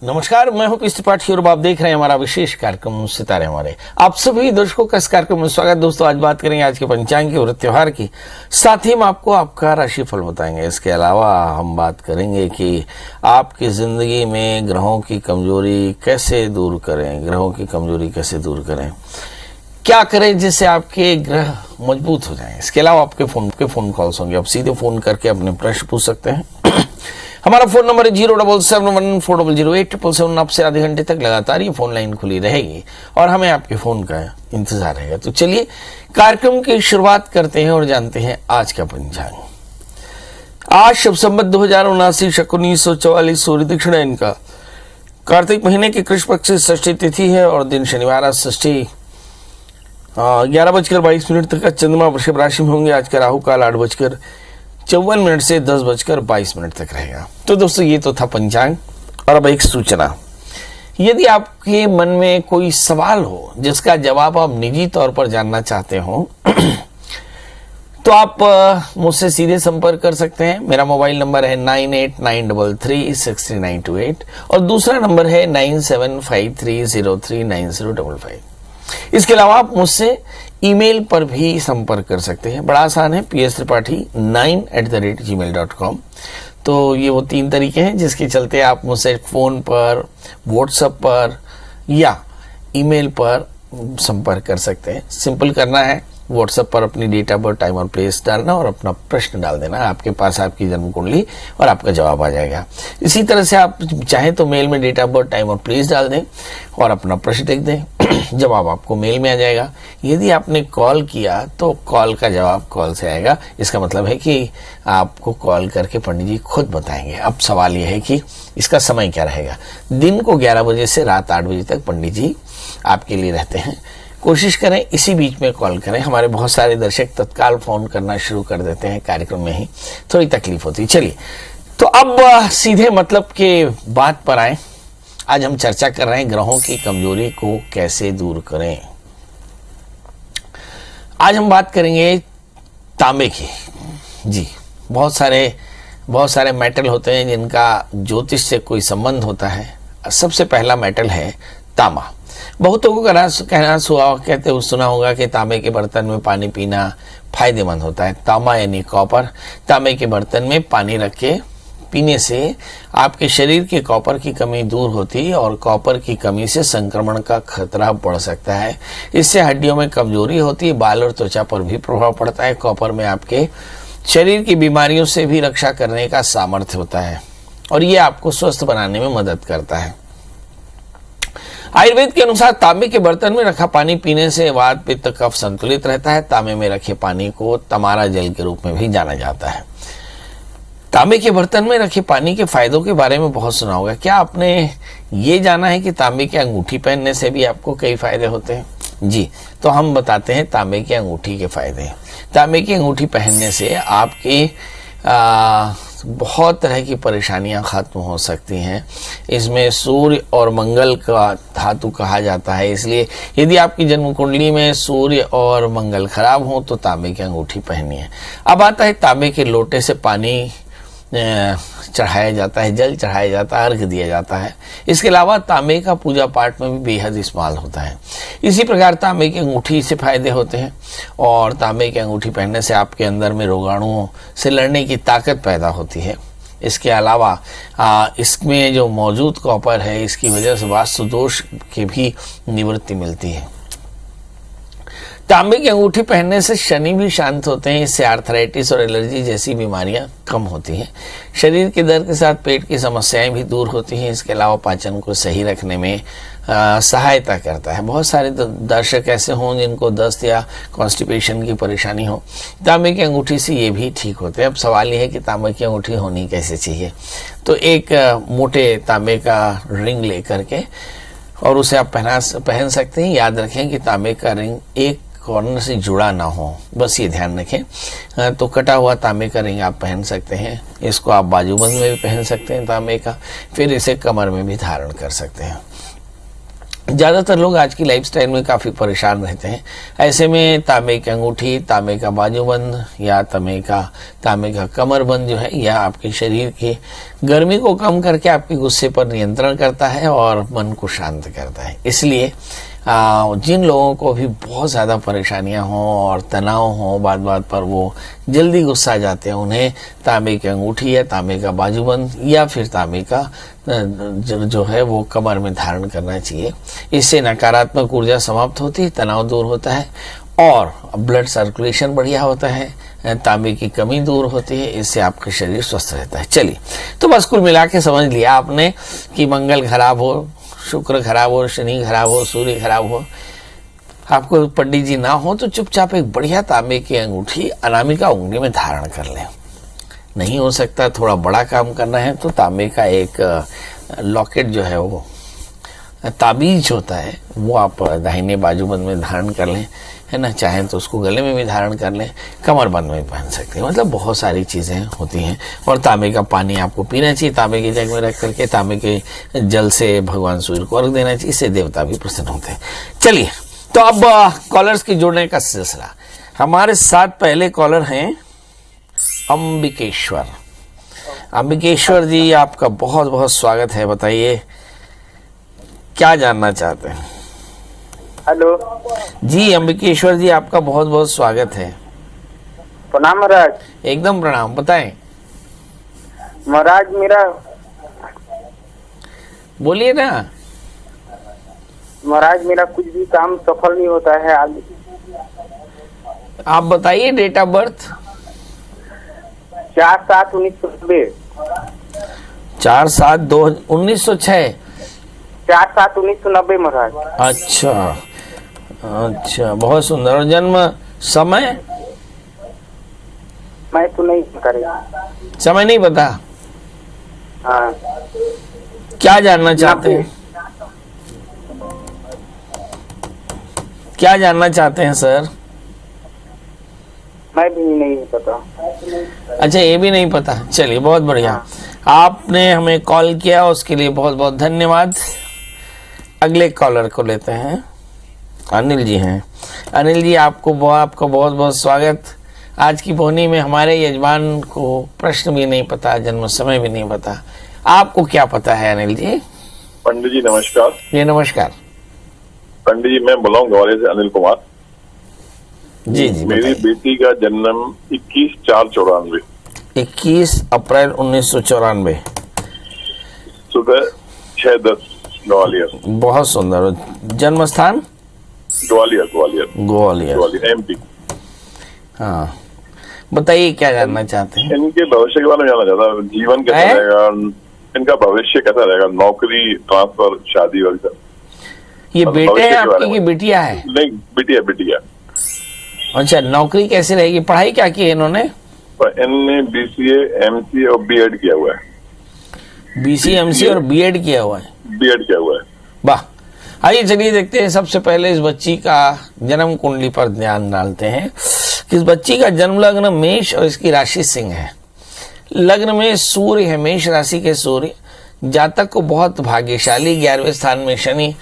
नमस्कार, मैं हूं पीएस त्रिपाठी और आप देख रहे हैं हमारा विशेष कार्यक्रम सितारे हमारे। आप सभी दर्शकों का इस कार्यक्रम में स्वागत। दोस्तों, आज बात करेंगे आज के पंचांग की और त्योहार की, साथ ही हम आपको आपका राशिफल बताएंगे। इसके अलावा हम बात करेंगे कि आपकी जिंदगी में ग्रहों की कमजोरी कैसे दूर करें, ग्रहों की कमजोरी कैसे दूर करें, क्या करें जिससे आपके ग्रह मजबूत हो जाएं। इसके अलावा आपके फोन कॉल्स होंगे, आप सीधे फोन करके अपने प्रश्न पूछ सकते हैं। हमारा फोन नंबर है 07714008777। आपसे आधे घंटे तक लगातार ये फोन लाइन खुली रहेगी और हमें आपके फोन का इंतजार रहेगा। तो चलिए कार्यक्रम की शुरुआत करते हैं और जानते हैं आज का पंचांग। आज शुभ संवत 2079 शक 1944 सूर्य दक्षिणायन का कार्तिक महीने की कृष्ण पक्ष से षष्ठी तिथि है और दिन शनिवार। आज षष्ठी 11:22 तक का चंद्रमा वृषभ राशि में होंगे। आज का राहु काल 8:54 से 10:22 तक रहेगा। तो दोस्तों, ये तो था पंचांग। और अब एक सूचना, यदि आपके मन में कोई सवाल हो जिसका जवाब आप निजी तौर पर जानना चाहते हो तो आप मुझसे सीधे संपर्क कर सकते हैं। मेरा मोबाइल नंबर है 9893363928 और दूसरा नंबर है 9753039055। इसके अलावा आप मुझसे ईमेल पर भी संपर्क कर सकते हैं। बड़ा आसान है, pstripathi9@gmail.com। तो ये वो 3 तरीके हैं जिसके चलते आप मुझसे फोन पर, व्हाट्सएप पर या ईमेल पर संपर्क कर सकते हैं। सिंपल करना है, व्हाट्सएप पर अपनी डेट ऑफ बर्थ, टाइम और प्लेस डालना और अपना प्रश्न डाल देना। आपके पास आपकी जन्म कुंडली और आपका जवाब आ जाएगा। इसी तरह से आप चाहें तो मेल में डेट ऑफ बर्थ, टाइम और प्लेस डाल दें और अपना प्रश्न लिख दें, जवाब आपको मेल में आ जाएगा। यदि आपने कॉल किया तो कॉल का जवाब कॉल से आएगा। इसका मतलब है कि आपको कॉल करके पंडित जी खुद बताएंगे। अब सवाल यह है कि इसका समय क्या रहेगा। दिन को 11 बजे से रात 8 बजे तक पंडित जी आपके लिए रहते हैं। कोशिश करें इसी बीच में कॉल करें। हमारे बहुत सारे दर्शक तत्काल फोन करना शुरू कर देते हैं, कार्यक्रम में ही थोड़ी तकलीफ होती है। चलिए, तो अब सीधे मतलब के बात पर आए। आज हम चर्चा कर रहे हैं ग्रहों की कमजोरी को कैसे दूर करें। आज हम बात करेंगे तांबे की। जी, बहुत सारे मेटल होते हैं जिनका ज्योतिष से कोई संबंध होता है। सबसे पहला मेटल है तांबा। बहुतों को सुना होगा कि तांबे के बर्तन में पानी पीना फायदेमंद होता है। तांबा यानी कॉपर। तांबे के बर्तन में पानी रख के पीने से आपके शरीर के कॉपर की कमी दूर होती है और कॉपर की कमी से संक्रमण का खतरा बढ़ सकता है। इससे हड्डियों में कमजोरी होती है, बाल और त्वचा पर भी प्रभाव पड़ता है। कॉपर में आपके शरीर की बीमारियों से भी रक्षा करने का सामर्थ्य होता है और ये आपको स्वस्थ बनाने में मदद करता है। आयुर्वेद के अनुसार तांबे के बर्तन में रखा पानी पीने से वात, पित्त, कफ संतुलित रहता है। तांबे में रखे पानी को तमारा जल के रूप में भी जाना जाता है। तांबे के बर्तन में रखे पानी के फायदों के बारे में बहुत सुना होगा। क्या आपने ये जाना है कि तांबे की अंगूठी पहनने से भी आपको कई फायदे होते हैं? जी, तो हम बताते हैं तांबे की अंगूठी के फायदे। तांबे की अंगूठी पहनने से आपकी बहुत तरह की परेशानियां खत्म हो सकती हैं। इसमें सूर्य और मंगल का धातु कहा जाता है, इसलिए यदि आपकी जन्म कुंडली में सूर्य और मंगल खराब हो तो तांबे की अंगूठी पहनिए। अब आता है तांबे के लोटे से पानी चढ़ाया जाता है, जल चढ़ाया जाता है, अर्घ दिया जाता है। इसके अलावा तांबे का पूजा पाठ में भी बेहद इस्तेमाल होता है। इसी प्रकार तांबे की अंगूठी से फायदे होते हैं और तांबे की अंगूठी पहनने से आपके अंदर में रोगाणुओं से लड़ने की ताकत पैदा होती है। इसके अलावा इसमें जो मौजूद कॉपर है, इसकी वजह से वास्तु दोष की भी निवृत्ति मिलती है। तांबे की अंगूठी पहनने से शनि भी शांत होते हैं। इससे आर्थराइटिस और एलर्जी जैसी बीमारियां कम होती हैं। शरीर के दर्द के साथ पेट की समस्याएं भी दूर होती हैं। इसके अलावा पाचन को सही रखने में सहायता करता है। बहुत सारे दर्शक ऐसे हों जिनको दस्त या कॉन्स्टिपेशन की परेशानी हो, तांबे की अंगूठी से ये भी ठीक होते हैं। अब सवाल ये है कि तांबे की अंगूठी होनी कैसे चाहिए। तो एक मोटे तांबे का रिंग लेकर के और उसे आप पहन सकते हैं। याद रखें कि तांबे का रिंग एक कॉर्नर से जुड़ा ना हो, बस ये ध्यान रखें। तो कटा हुआ तांबे का रिंग आप पहन सकते हैं। इसको आप बाजूबंद में भी पहन सकते हैं तांबे का, फिर इसे कमर में भी धारण कर सकते हैं। ज़्यादातर लोग आज की लाइफस्टाइल में काफ़ी परेशान रहते हैं। ऐसे में तांबे की अंगूठी, तांबे का बाजूबंद या तांबे का कमरबंद जो है, यह आपके शरीर की गर्मी को कम करके आपके गुस्से पर नियंत्रण करता है और मन को शांत करता है। इसलिए जिन लोगों को भी बहुत ज़्यादा परेशानियां हों और तनाव हों, बात बात पर वो जल्दी गुस्सा जाते हैं, उन्हें तांबे की अंगूठी या तांबे का बाजूबंद या फिर तांबे का जो है वो कमर में धारण करना चाहिए। इससे नकारात्मक ऊर्जा समाप्त होती है, तनाव दूर होता है और ब्लड सर्कुलेशन बढ़िया होता है, तांबे की कमी दूर होती है, इससे आपका शरीर स्वस्थ रहता है। चलिए, तो बस कुल मिला के समझ लिया आपने कि मंगल खराब हो, शुक्र खराब हो, शनि खराब हो, सूर्य खराब हो, आपको पंडित जी ना हो तो चुपचाप एक बढ़िया तांबे की अंगूठी अनामिका उंगली में धारण कर लें। नहीं हो सकता, थोड़ा बड़ा काम करना है तो तांबे का एक लॉकेट जो है वो ताबीज होता है, वो आप दाहिने बाजूबंद में धारण कर लें, है ना। चाहें तो उसको गले में भी धारण कर लें, कमरबंद में पहन सकते हैं। मतलब बहुत सारी चीज़ें होती हैं। और तांबे का पानी आपको पीना चाहिए, तांबे के जग में रख करके तांबे के जल से भगवान सूर्य को अर्घ देना चाहिए, इससे देवता भी प्रसन्न होते हैं। चलिए, तो अब कॉलर्स की जोड़ने का सिलसिला। हमारे साथ पहले कॉलर हैं अंबिकेश्वर। अंबिकेश्वर जी, आपका बहुत बहुत स्वागत है। बताइए क्या जानना चाहते हैं? हेलो जी अंबिकेश्वर जी, आपका बहुत बहुत स्वागत है। प्रणाम महाराज। एकदम प्रणाम, बताएं। महाराज मेरा बोलिए ना। महाराज मेरा कुछ भी काम सफल नहीं होता है। आप बताइए डेट ऑफ बर्थ। 4/7/1990। 4/7/1906। 4/7/1990 महाराज। अच्छा अच्छा, बहुत सुंदर। और जन्म समय? मैं तो नहीं करे। समय नहीं पता? हाँ। क्या जानना चाहते हैं? क्या जानना चाहते हैं सर? मैं भी नहीं पता। अच्छा, ये भी नहीं पता। चलिए, बहुत बढ़िया। आपने हमें कॉल किया, उसके लिए बहुत बहुत धन्यवाद। अगले कॉलर को लेते हैं। अनिल जी हैं। अनिल जी, आपका बहुत बहुत स्वागत। आज की बोहनी में हमारे यजमान को प्रश्न भी नहीं पता, जन्म समय भी नहीं पता। आपको क्या पता है अनिल जी? पंडित जी नमस्कार। जी नमस्कार। पंडित जी, मैं बोला हूँ ग्वालियर से अनिल कुमार। जी जी, मेरी बेटी का जन्म 21/4/94। 21 अप्रैल 1994। सुबह 6:10 ग्वालियर। बहुत सुंदर। जन्म स्थान? ग्वालियर ग्वालियर ग्वालियर, ग्वालियर एमपी। हाँ, बताइए क्या जानना चाहते हैं? इनके भविष्य के बारे में जानना चाहता हूँ। जीवन कैसा रहेगा, इनका भविष्य कैसा रहेगा, नौकरी, ट्रांसफर, शादी वगैरह। ये बेटे है आपकी कि बिटिया है? नहीं, बिटिया बिटिया। अच्छा, नौकरी कैसी रहेगी? पढ़ाई क्या की है इन्होंने? इनने BCA MCA और B.Ed किया हुआ है। BCA MCA और B.Ed किया हुआ है। B.Ed किया हुआ है। वाह। आइए चलिए देखते हैं। सबसे पहले इस बच्ची का जन्म कुंडली पर ध्यान डालते हैं कि इस बच्ची का जन्म लग्न मेष और इसकी राशि सिंह है। लग्न में सूर्य है, मेष राशि के सूर्य। जातक को बहुत भाग्यशाली। 11वें स्थान में शनि,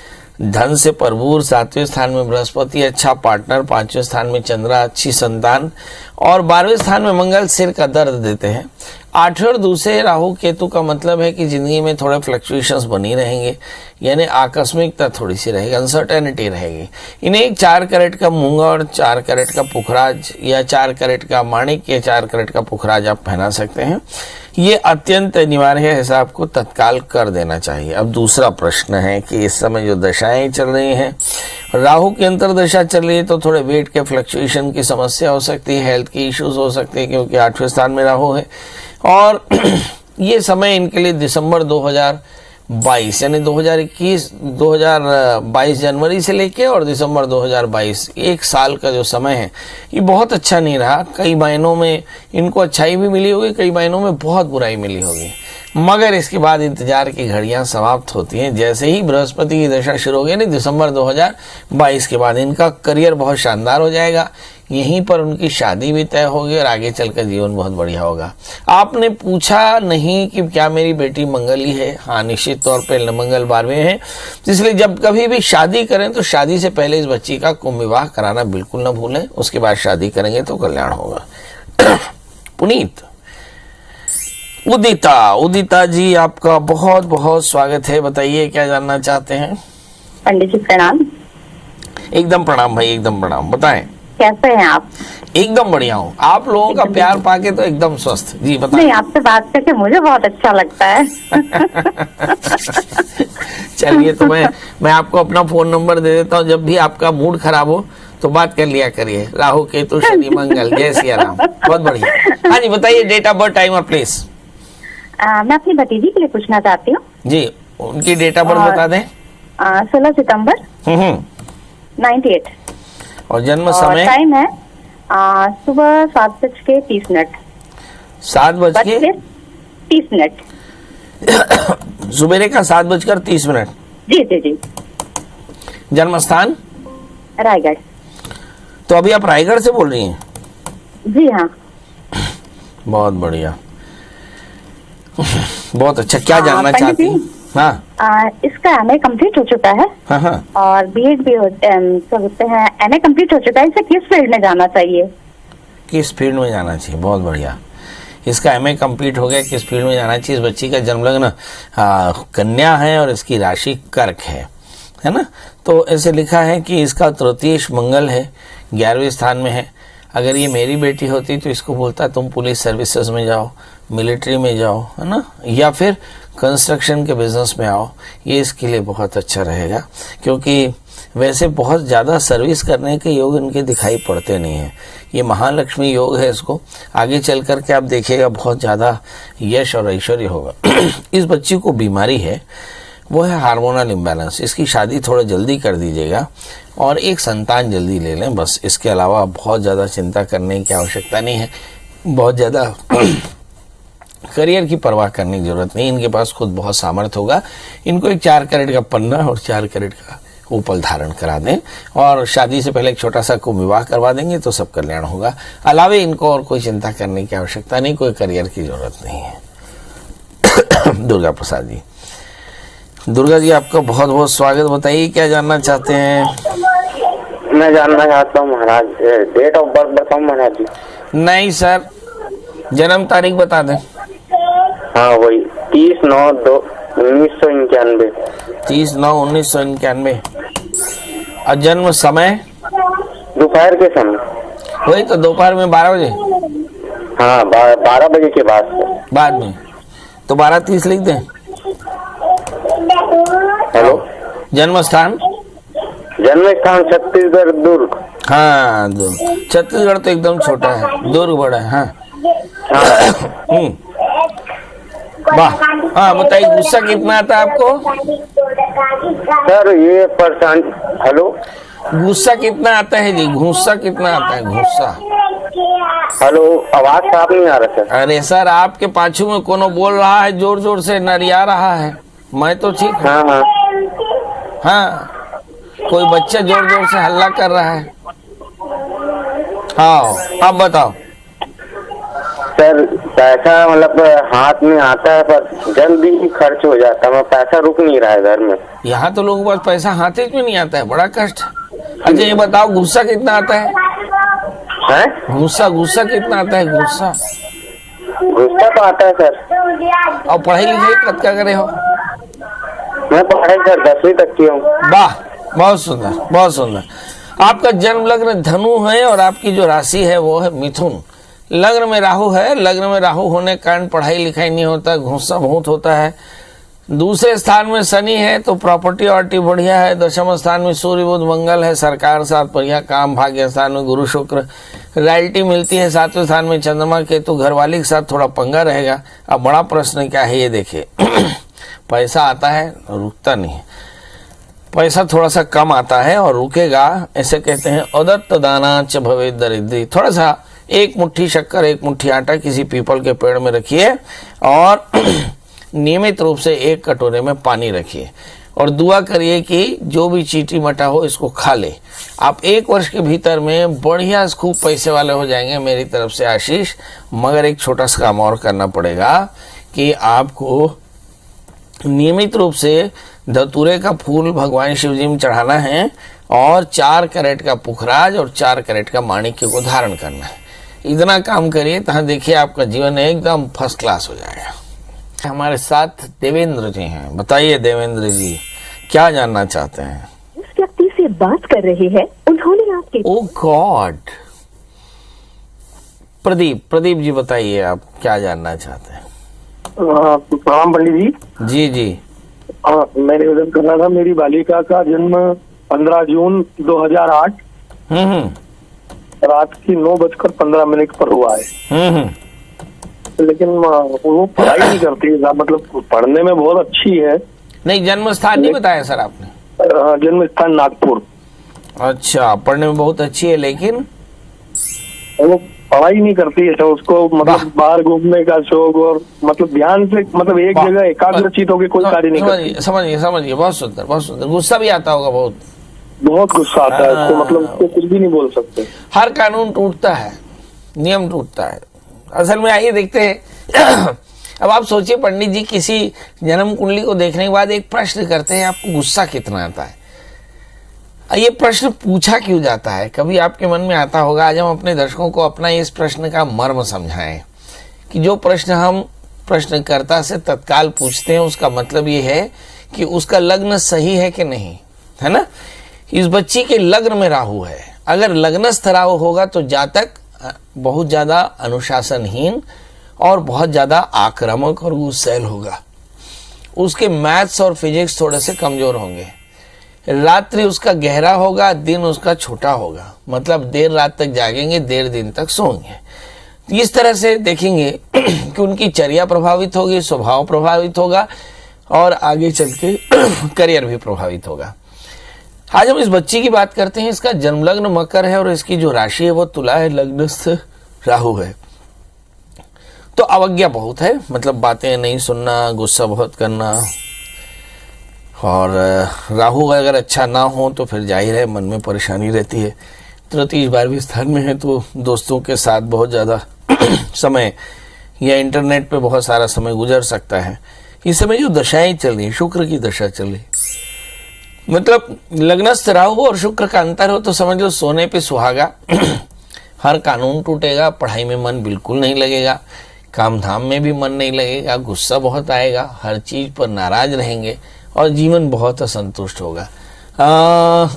धन से भरपूर। 7वें स्थान में बृहस्पति, अच्छा पार्टनर। 5वें स्थान में चंद्रा, अच्छी संतान। और 12वें स्थान में मंगल सिर का दर्द देते हैं। 8वें और दूसरे राहु केतु का मतलब है कि जिंदगी में थोड़े फ्लक्चुएशंस बनी रहेंगे, यानी आकस्मिकता थोड़ी सी रहेगी, अनसर्टेनिटी रहेगी। इन्हें एक 4 कैरेट का मूंगा और 4 कैरेट का पुखराज या 4 कैरेट का माणिक या 4 कैरेट का पुखराज आप पहना सकते हैं। ये अत्यंत अनिवार्य है, ऐसा आपको तत्काल कर देना चाहिए। अब दूसरा प्रश्न है कि इस समय जो दशाएं चल रही हैं, राहु की अंतरदशा चल रही है, तो थोड़े वेट के फ्लक्चुएशन की समस्या हो सकती है, हेल्थ की इश्यूज हो सकते हैं, क्योंकि 8वें स्थान में राहु है। और ये समय इनके लिए दिसंबर 2022 यानी 2022 जनवरी से लेके और दिसंबर 2022 1 साल का जो समय है, ये बहुत अच्छा नहीं रहा। कई महीनों में इनको अच्छाई भी मिली होगी, कई महीनों में बहुत बुराई मिली होगी, मगर इसके बाद इंतजार की घड़ियां समाप्त होती हैं। जैसे ही बृहस्पति की दशा शुरू हो गई, नहीं, दिसंबर 2022 के बाद इनका करियर बहुत शानदार हो जाएगा। यहीं पर उनकी शादी भी तय होगी और आगे चलकर जीवन बहुत बढ़िया होगा। आपने पूछा नहीं कि क्या मेरी बेटी मंगली है? हाँ, निश्चित तौर पे मंगल 12वें है, इसलिए जब कभी भी शादी करें तो शादी से पहले इस बच्ची का कुंभ विवाह कराना बिल्कुल ना भूलें, उसके बाद शादी करेंगे तो कल्याण होगा। पुनीत, उदिता जी आपका बहुत बहुत स्वागत है, बताइए क्या जानना चाहते हैं? पंडित जी प्रणाम। एकदम प्रणाम भाई, एकदम प्रणाम, बताएं कैसे हैं आप? एकदम बढ़िया हूँ, आप लोगों का प्यार पाके तो एकदम स्वस्थ। जी बताएं। नहीं, आपसे बात करके मुझे बहुत अच्छा लगता है। चलिए, तो मैं आपको अपना फोन नंबर दे देता हूँ, जब भी आपका मूड खराब हो तो बात कर लिया करिए। राहु केतु शनि मंगल, जय सिया राम। बहुत बढ़िया। हाँ जी, बताइए डेट ऑफ बर्थ, टाइम और प्लेस। मैं अपनी भतीजी के लिए पूछना चाहती हूँ जी, उनकी डेट ऑफ बर्थ बता दें। 16 सितंबर 98 और जन्म समय? टाइम है सुबह 7:30। 7:30 सुबेरे का 7:30। जी जी जी। जन्म स्थान? रायगढ़। तो अभी आप रायगढ़ से बोल रही हैं? जी हाँ। बहुत बढ़िया, बहुत अच्छा। क्या जानना पंडित चाहती हैं? जी, हाँ इसका MA कंप्लीट हो चुका है हाँ और BEd भी सब होते हैं। MA कंप्लीट हो चुका है, इसे किस फील्ड में जाना चाहिए? किस फील्ड में जाना चाहिए? बहुत बढ़िया, इसका MA कंप्लीट हो गया, किस फील्ड में जाना चाहिए? इस बच्ची का जन्म लग्न कन्या है और इसकी राशि कर्क है ना। तो ऐसे लिखा है कि इसका तृतीयेश मंगल है, 11वें स्थान में है। अगर ये मेरी बेटी होती तो इसको बोलता तुम पुलिस सर्विसेज में जाओ, मिलिट्री में जाओ, है ना, या फिर कंस्ट्रक्शन के बिजनेस में आओ। ये इसके लिए बहुत अच्छा रहेगा, क्योंकि वैसे बहुत ज़्यादा सर्विस करने के योग इनके दिखाई पड़ते नहीं हैं। ये महालक्ष्मी योग है, इसको आगे चल कर के आप देखिएगा बहुत ज़्यादा यश और ऐश्वर्य होगा। इस बच्ची को बीमारी है, वो है हार्मोनल इम्बैलेंस। इसकी शादी थोड़ा जल्दी कर दीजिएगा और एक संतान जल्दी ले लें, बस। इसके अलावा बहुत ज़्यादा चिंता करने की आवश्यकता नहीं है, बहुत ज़्यादा करियर की परवाह करने की जरूरत नहीं। इनके पास खुद बहुत सामर्थ्य होगा। इनको एक 4 कैरेट का पन्ना और 4 कैरेट का उपल धारण करा दें और शादी से पहले एक छोटा सा कुंभ विवाह करवा देंगे तो सब कल्याण होगा। अलावे इनको और कोई चिंता करने की आवश्यकता नहीं, कोई करियर की जरूरत नहीं है। दुर्गा प्रसाद जी, दुर्गा जी आपका बहुत बहुत स्वागत, बताइए क्या जानना चाहते हैं? मैं जानना चाहता हूँ महाराज, डेट ऑफ बर्थ बताऊँ महाराज जी? नहीं सर, जन्म तारीख बता दें। हाँ वही 30/9/1991। 30/9/1991। और जन्म समय? दोपहर के समय। वही तो, दोपहर में 12 बजे? हाँ 12 बजे के बाद में। तो 12:30 लिख दें। हेलो, जन्म स्थान? जन्म स्थान छत्तीसगढ़ दुर्ग। हाँ दुर्ग, छत्तीसगढ़ तो एकदम छोटा है, दुर्ग बड़ा है। हाँ वाह। हाँ बताइए, गुस्सा कितना आता है आपको? सर ये परेशान। हेलो, गुस्सा कितना आता है जी? गुस्सा कितना आता है? गुस्सा? हेलो, आवाज साफ नहीं आ रहा सर। अरे सर, आपके पाछू में कोनो बोल रहा है, जोर जोर से नरिया रहा है। मैं तो ठीक हूँ। हाँ हाँ हाँ, कोई बच्चा जोर जोर से हल्ला कर रहा है। हाँ, अब बताओ। सर पैसा मतलब हाथ में आता है पर जल्दी ही खर्च हो जाता है, पैसा रुक नहीं रहा है घर में। यहाँ तो लोगों के पास पैसा हाथ में नहीं आता है, बड़ा कष्ट। अच्छा ये बताओ, गुस्सा कितना आता है? गुस्सा कितना आता है? गुस्सा तो आता है सर। और पढ़ाई लिखाई कब क्या करे हो? मैं पढ़ाई सर 10वीं तक की हूँ। वाह, बहुत सुंदर, बहुत सुंदर। आपका जन्म लग्न धनु है और आपकी जो राशि है वो है मिथुन। लग्न में राहु है, लग्न में राहु होने के कारण पढ़ाई लिखाई नहीं होता, गुस्सा बहुत होता है। दूसरे स्थान में शनि है तो प्रॉपर्टी ऑर्टी बढ़िया है। दशम स्थान में सूर्य बुध मंगल है, सरकार साथ बढ़िया काम। भाग्य स्थान में गुरु शुक्र, रॉयल्टी मिलती है। 7वें स्थान में चंद्रमा केतु, घरवाली के साथ थोड़ा पंगा रहेगा। अब बड़ा प्रश्न क्या है ये देखिए। पैसा आता है, रुकता नहीं। पैसा थोड़ा सा कम आता है और रुकेगा, ऐसे कहते हैं अदत्त दाना च भवे दरिद्री। थोड़ा सा 1 मुट्ठी शक्कर 1 मुट्ठी आटा किसी पीपल के पेड़ में रखिए और नियमित रूप से 1 कटोरे में पानी रखिए और दुआ करिए कि जो भी चीटी मटा हो इसको खा ले। आप 1 वर्ष के भीतर में बढ़िया खूब पैसे वाले हो जाएंगे, मेरी तरफ से आशीष। मगर एक छोटा सा काम और करना पड़ेगा कि आपको नियमित रूप से धतूरे का फूल भगवान शिव जी में चढ़ाना है और 4 कैरेट का पुखराज और 4 कैरेट का माणिक्य को धारण करना है। इतना काम करिए तो देखिए आपका जीवन एकदम फर्स्ट क्लास हो जाएगा। हमारे साथ देवेंद्र जी हैं। बताइए देवेंद्र जी, क्या जानना चाहते हैं? जिस व्यक्ति से बात कर रहे हैं उन्होंने आपके ओ गॉड। प्रदीप जी बताइए, आप क्या जानना चाहते हैं? प्रणाम पंडित जी। जी जी। मैं निवेदन करना था, मेरी बालिका का जन्म 15 जून 2008 रात की 9:15 पर हुआ है। लेकिन वो पढ़ाई नहीं करती है, मतलब पढ़ने में बहुत अच्छी है। नहीं, जन्म स्थान नहीं बताया सर आपने? जन्म स्थान नागपुर। अच्छा, पढ़ने में बहुत अच्छी है लेकिन वो पढ़ाई नहीं करती है, तो उसको मतलब बाहर घूमने का शौक और मतलब ध्यान से मतलब एक जगह एकाग्रचित होकर कोई कार्य नहीं करती। समझिए, बहुत सुंदर। गुस्सा भी आता होगा बहुत गुस्सा आता है उसको, मतलब उसको कुछ भी नहीं बोल सकते। हर कानून टूटता है, नियम टूटता है। असल में आइए देखते हैं। अब आप सोचिए पंडित जी, किसी जन्म कुंडली को देखने के बाद एक प्रश्न करते हैं, आपको गुस्सा कितना आता है? ये प्रश्न पूछा क्यों जाता है? कभी आपके मन में आता होगा। आज हम अपने दर्शकों को अपना इस प्रश्न का मर्म समझाएं कि जो प्रश्न हम प्रश्नकर्ता से तत्काल पूछते हैं उसका मतलब ये है कि उसका लग्न सही है कि नहीं, है ना। इस बच्ची के लग्न में राहु है। अगर लग्नस्थ राहु होगा तो जातक बहुत ज्यादा अनुशासनहीन और बहुत ज्यादा आक्रामक और गुस्सैल होगा। उसके मैथ्स और फिजिक्स थोड़े से कमजोर होंगे। रात्रि उसका गहरा होगा, दिन उसका छोटा होगा, मतलब देर रात तक जागेंगे, देर दिन तक सोएंगे। इस तरह से देखेंगे कि उनकी चर्या प्रभावित होगी, स्वभाव प्रभावित होगा और आगे चल के करियर भी प्रभावित होगा। आज हम इस बच्ची की बात करते हैं। इसका जन्म लग्न मकर है और इसकी जो राशि है वो तुला है, लग्नस्थ राहु है। तो अवज्ञा बहुत है, मतलब बातें नहीं सुनना, गुस्सा बहुत करना। और राहु अगर अच्छा ना हो तो फिर जाहिर है मन में परेशानी रहती है। तृतीय 12वें स्थान में है तो दोस्तों के साथ बहुत ज़्यादा समय या इंटरनेट पे बहुत सारा समय गुजर सकता है। इस समय जो दशाएं चल रही, शुक्र की दशा चल रही, मतलब लग्नस्थ राहु और शुक्र का अंतर हो तो समझ लो सोने पे सुहागा। हर कानून टूटेगा, पढ़ाई में मन बिल्कुल नहीं लगेगा, काम धाम में भी मन नहीं लगेगा, गुस्सा बहुत आएगा, हर चीज पर नाराज रहेंगे और जीवन बहुत असंतुष्ट होगा।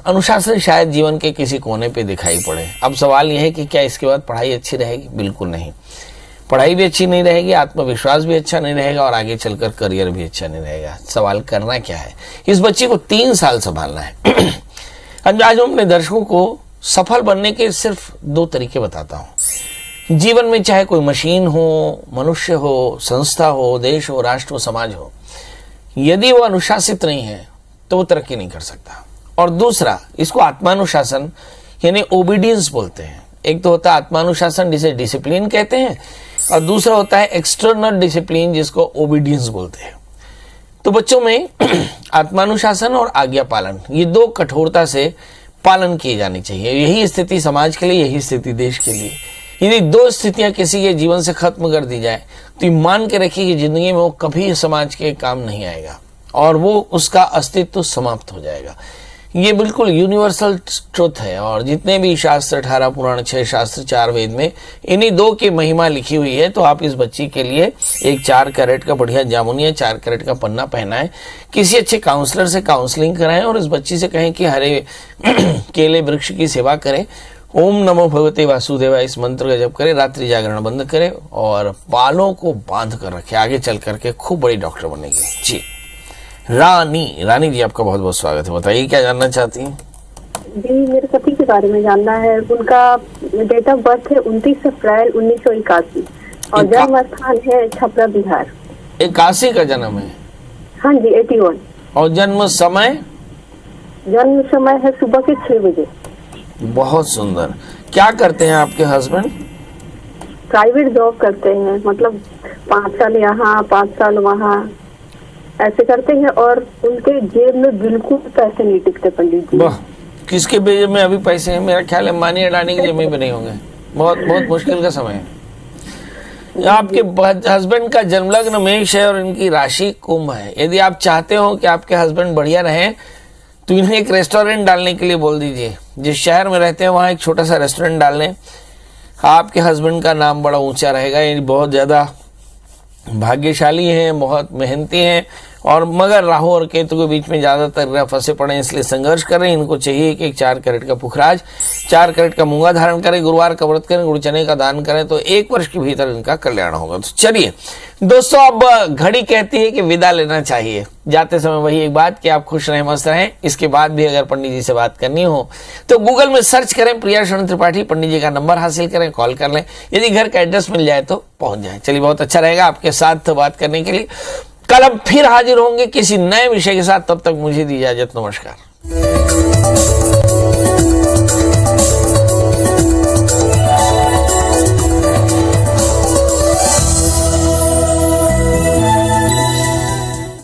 अनुशासन शायद जीवन के किसी कोने पे दिखाई पड़े। अब सवाल यह है कि क्या इसके बाद पढ़ाई अच्छी रहेगी? बिल्कुल नहीं। पढ़ाई भी अच्छी नहीं रहेगी, आत्मविश्वास भी अच्छा नहीं रहेगा और आगे चलकर करियर भी अच्छा नहीं रहेगा। सवाल करना क्या है? इस बच्ची को 3 साल संभालना है। आज हम अपने दर्शकों को सफल बनने के सिर्फ 2 तरीके बताता हूं। जीवन में चाहे कोई मशीन हो, मनुष्य हो, संस्था हो, देश हो, राष्ट्र हो, समाज हो, यदि वो अनुशासित नहीं है तो वो तरक्की नहीं कर सकता। और दूसरा, इसको आत्मानुशासन यानी ओबीडियंस बोलते हैं। एक तो होता है आत्मानुशासन जिसे डिसिप्लिन कहते हैं और दूसरा होता है एक्सटर्नल डिसिप्लिन जिसको ओबीडियंस बोलते हैं। तो बच्चों में आत्मानुशासन और आज्ञा पालन, ये 2 कठोरता से पालन किए जानी चाहिए। यही स्थिति समाज के लिए, यही स्थिति देश के लिए। यदि 2 स्थितियां किसी के जीवन से खत्म कर दी जाए तो ये मान के रखिए कि जिंदगी में वो कभी समाज के काम नहीं आएगा और वो उसका अस्तित्व समाप्त हो जाएगा। ये बिल्कुल यूनिवर्सल ट्रुथ है। और जितने भी शास्त्र 18 पुराण 6 शास्त्र 4 वेद में इन्हीं 2 की महिमा लिखी हुई है। तो आप इस बच्ची के लिए एक 4 कैरेट का बढ़िया जामुनिया, 4 कैरेट का पन्ना पहनाएं, किसी अच्छे काउंसलर से काउंसलिंग कराएं और इस बच्ची से कहें कि हरे केले वृक्ष की सेवा करें, ओम नमो भगवते वासुदेवाय इस मंत्र का जप करें, रात्रि जागरण बंद करें और बालों को बांध कर रखें। आगे चल करके खूब बड़ी डॉक्टर बनेगी। जी रानी जी, आपका बहुत बहुत स्वागत है। बताइए क्या जानना चाहती हैं? जी, मेरे पति के बारे में जानना है। उनका डेट ऑफ बर्थ है 29 अप्रैल 1981 और जन्म स्थान है छपरा, बिहार। 81 का जन्म है? हाँ जी, 81। और जन्म समय? जन्म समय है सुबह के 6 बजे। बहुत सुंदर। क्या करते हैं आपके हस्बैंड? प्राइवेट जॉब करते हैं, मतलब 5 साल यहाँ 5 साल वहाँ। ऐसे करते हैं और उनके जेब में बिल्कुल पैसे नहीं टिकते पंडित जी। वाह, किसके जेब में अभी पैसे हैं? मेरा ख्याल है मानी अडानी की जेब में भी नहीं होंगे। बहुत बहुत मुश्किल का समय है। आपके हस्बैंड का जन्मलग्न मेष है और इनकी राशि कुंभ है। यदि आप चाहते हो कि आपके हस्बैंड बढ़िया रहें तो इन्हें एक रेस्टोरेंट डालने के लिए बोल दीजिए। जिस शहर में रहते हैं वहाँ एक छोटा सा रेस्टोरेंट डाल लें, आपके हस्बैंड का नाम बड़ा ऊंचा रहेगा। ये बहुत ज़्यादा भाग्यशाली हैं, बहुत मेहनती हैं, और मगर राहु और केतु के बीच में ज़्यादातर ग्रह फंसे पड़े हैं, इसलिए संघर्ष करें। इनको चाहिए कि 4 कैरेट का पुखराज, 4 कैरेट का मूंगा धारण करें, गुरुवार का व्रत करें, गुड़ चने का दान करें, तो 1 वर्ष के भीतर इनका कल्याण होगा। तो चलिए दोस्तों, अब घड़ी कहती है कि विदा लेना चाहिए। जाते समय वही एक बात कि आप खुश रहें, मस्त रहें। इसके बाद भी अगर पंडित जी से बात करनी हो तो गूगल में सर्च करें प्रिया शरण त्रिपाठी, पंडित जी का नंबर हासिल करें, कॉल कर लें। यदि घर का एड्रेस मिल जाए तो पहुंच जाए। चलिए, बहुत अच्छा रहेगा आपके साथ बात करने के लिए। कल हम फिर हाजिर होंगे किसी नए विषय के साथ। तब तक मुझे दी इजाजत। नमस्कार।